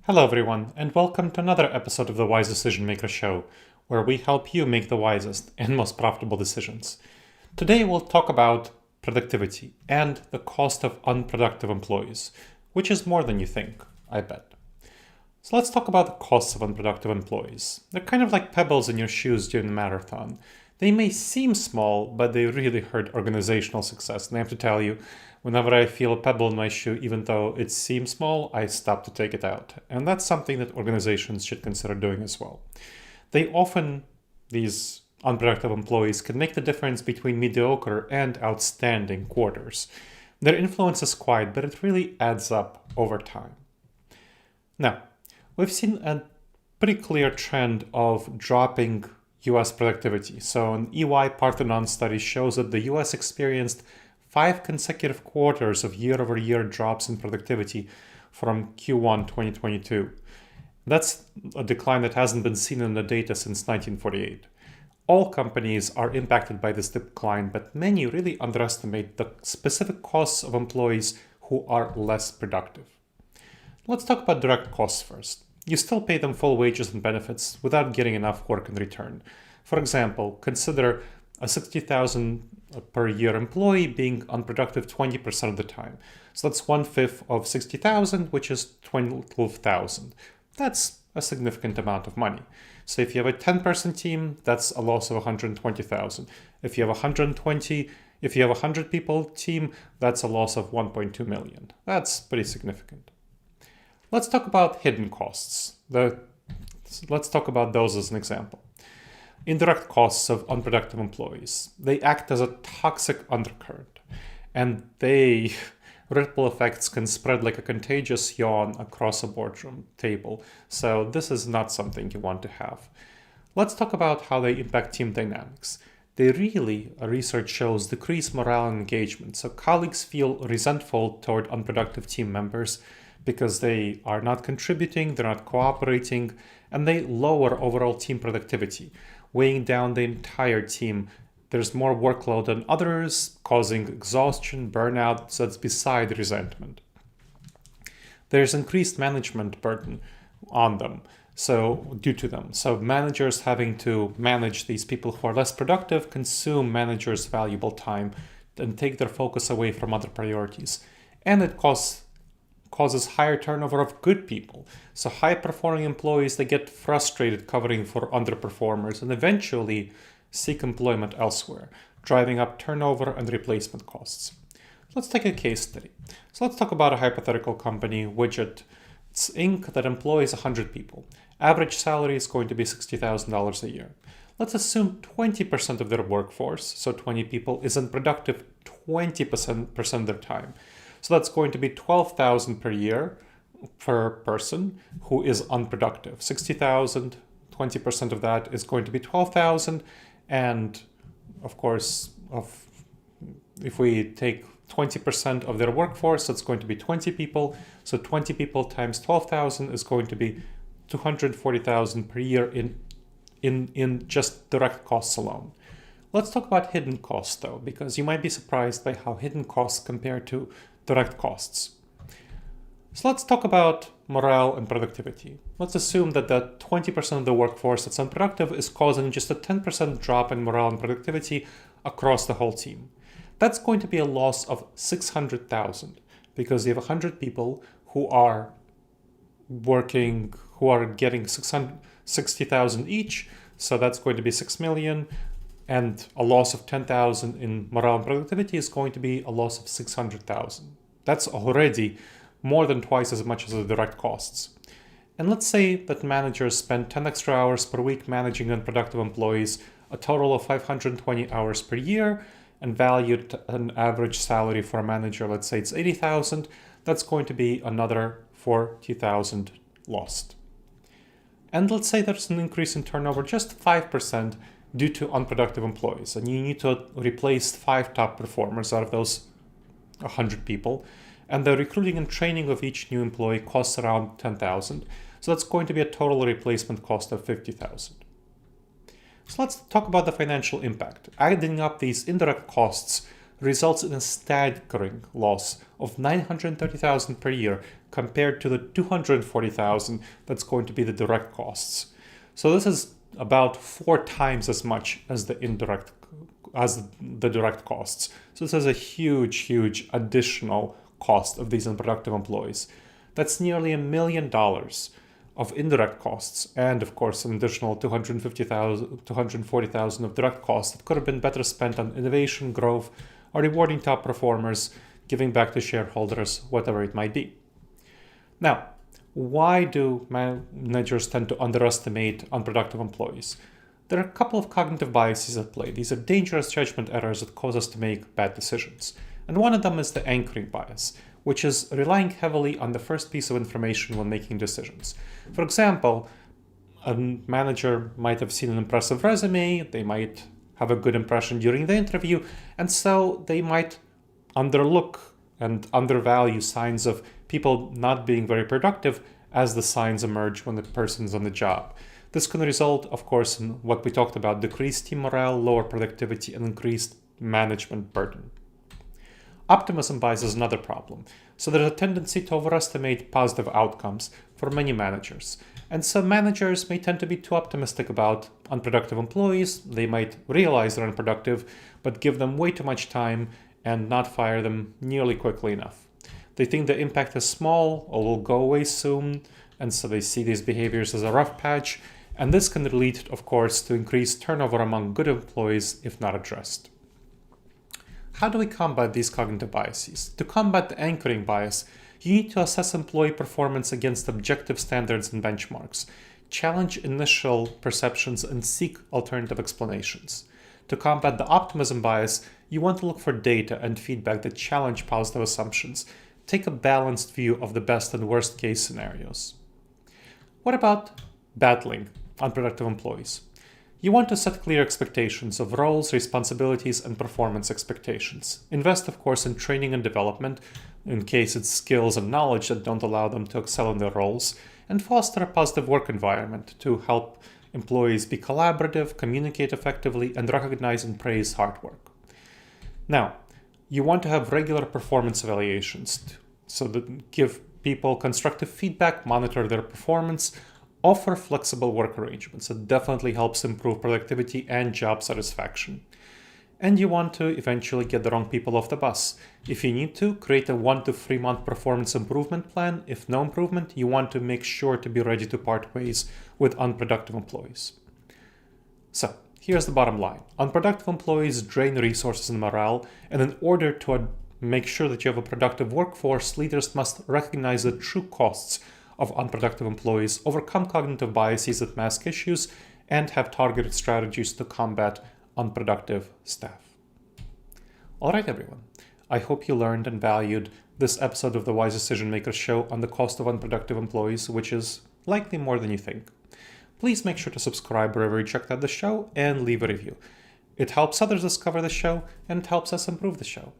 Hello, everyone, and welcome to another episode of the Wise Decision Maker Show, where we help you make the wisest and most profitable decisions. Today, we'll talk about productivity and the cost of unproductive employees, which is more than you think, I bet. So, let's talk about the costs of unproductive employees. They're kind of like pebbles in your shoes during the marathon. They may seem small, but they really hurt organizational success. And I have to tell you, whenever I feel a pebble in my shoe, even though it seems small, I stop to take it out. And that's something that organizations should consider doing as well. These unproductive employees can make the difference between mediocre and outstanding quarters. Their influence is quiet, but it really adds up over time. Now, we've seen a pretty clear trend of dropping US productivity. So an EY Parthenon study shows that the US experienced 5 consecutive quarters of year-over-year drops in productivity from Q1 2022. That's a decline that hasn't been seen in the data since 1948. All companies are impacted by this decline, but many really underestimate the specific costs of employees who are less productive. Let's talk about direct costs first. You still pay them full wages and benefits without getting enough work in return. For example, consider a $60,000 per year employee being unproductive 20% of the time. So that's 1/5 of 60,000, which is 12,000. That's a significant amount of money. So if you have a 10-person team, that's a loss of 120,000. If you have 100 people team, that's a loss of 1.2 million. That's pretty significant. Let's talk about hidden costs. Let's talk about those as an example. Indirect costs of unproductive employees. They act as a toxic undercurrent, and ripple effects can spread like a contagious yawn across a boardroom table. So this is not something you want to have. Let's talk about how they impact team dynamics. Research shows, decrease morale and engagement. So colleagues feel resentful toward unproductive team members because they are not contributing, they're not cooperating, and they lower overall team productivity, weighing down the entire team. There's more workload than others, causing exhaustion, burnout, so it's beside resentment. There's increased management burden on them, due to them. So managers having to manage these people who are less productive consume managers' valuable time and take their focus away from other priorities. And it causes higher turnover of good people. So high-performing employees, they get frustrated covering for underperformers and eventually seek employment elsewhere, driving up turnover and replacement costs. Let's take a case study. So let's talk about a hypothetical company, Widget Inc., that employs 100 people. Average salary is going to be $60,000 a year. Let's assume 20% of their workforce, so 20 people, is unproductive 20% of their time. So that's going to be $12,000 per year per person who is unproductive. 60,000, 20% of that is going to be 12,000. And of course, if we take 20% of their workforce, that's going to be 20 people. So 20 people times 12,000 is going to be 240,000 per year in just direct costs alone. Let's talk about hidden costs though, because you might be surprised by how hidden costs compare to direct costs. So let's talk about morale and productivity. Let's assume that the 20% of the workforce that's unproductive is causing just a 10% drop in morale and productivity across the whole team. That's going to be a loss of 600,000 because you have 100 people who are getting 60,000 each. So that's going to be 6 million. And a loss of 10,000 in morale and productivity is going to be a loss of 600,000. That's already more than twice as much as the direct costs. And let's say that managers spend 10 extra hours per week managing unproductive employees, a total of 520 hours per year, and valued an average salary for a manager, let's say it's 80,000, that's going to be another 40,000 lost. And let's say there's an increase in turnover, just 5%, due to unproductive employees, and you need to replace 5 top performers out of those 100 people, and the recruiting and training of each new employee costs around 10,000. So that's going to be a total replacement cost of 50,000. So let's talk about the financial impact. Adding up these indirect costs results in a staggering loss of $930,000 per year compared to the $240,000 that's going to be the direct costs. So this is about 4 times as much as the direct costs. So this is a huge additional cost of these unproductive employees. That's nearly $1 million of indirect costs, and of course an additional $240,000 of direct costs that could have been better spent on innovation, growth, or rewarding top performers, giving back to shareholders, whatever it might be. Now, why do managers tend to underestimate unproductive employees? There are a couple of cognitive biases at play. These are dangerous judgment errors that cause us to make bad decisions. And one of them is the anchoring bias, which is relying heavily on the first piece of information when making decisions. For example, a manager might have seen an impressive resume, they might have a good impression during the interview, and so they might underlook and undervalue signs of people not being very productive as the signs emerge when the person's on the job. This can result, of course, in what we talked about, decreased team morale, lower productivity, and increased management burden. Optimism bias is another problem. So there's a tendency to overestimate positive outcomes for many managers. And some managers may tend to be too optimistic about unproductive employees. They might realize they're unproductive, but give them way too much time and not fire them nearly quickly enough. They think the impact is small or will go away soon, and so they see these behaviors as a rough patch, and this can lead, of course, to increased turnover among good employees if not addressed. How do we combat these cognitive biases? To combat the anchoring bias, you need to assess employee performance against objective standards and benchmarks, challenge initial perceptions, and seek alternative explanations. To combat the optimism bias, you want to look for data and feedback that challenge positive assumptions. Take a balanced view of the best and worst case scenarios. What about battling unproductive employees? You want to set clear expectations of roles, responsibilities, and performance expectations. Invest, of course, in training and development, in case it's skills and knowledge that don't allow them to excel in their roles, and foster a positive work environment to help employees be collaborative, communicate effectively, and recognize and praise hard work. Now, you want to have regular performance evaluations so that give people constructive feedback, monitor their performance, offer flexible work arrangements. It definitely helps improve productivity and job satisfaction. And you want to eventually get the wrong people off the bus. If you need to, create a 1 to 3 month performance improvement plan. If no improvement, you want to make sure to be ready to part ways with unproductive employees. So, here's the bottom line. Unproductive employees drain resources and morale, and in order to make sure that you have a productive workforce, leaders must recognize the true costs of unproductive employees, overcome cognitive biases that mask issues, and have targeted strategies to combat unproductive staff. All right, everyone. I hope you learned and valued this episode of the Wise Decision Makers Show on the cost of unproductive employees, which is likely more than you think. Please make sure to subscribe wherever you checked out the show and leave a review. It helps others discover the show and it helps us improve the show.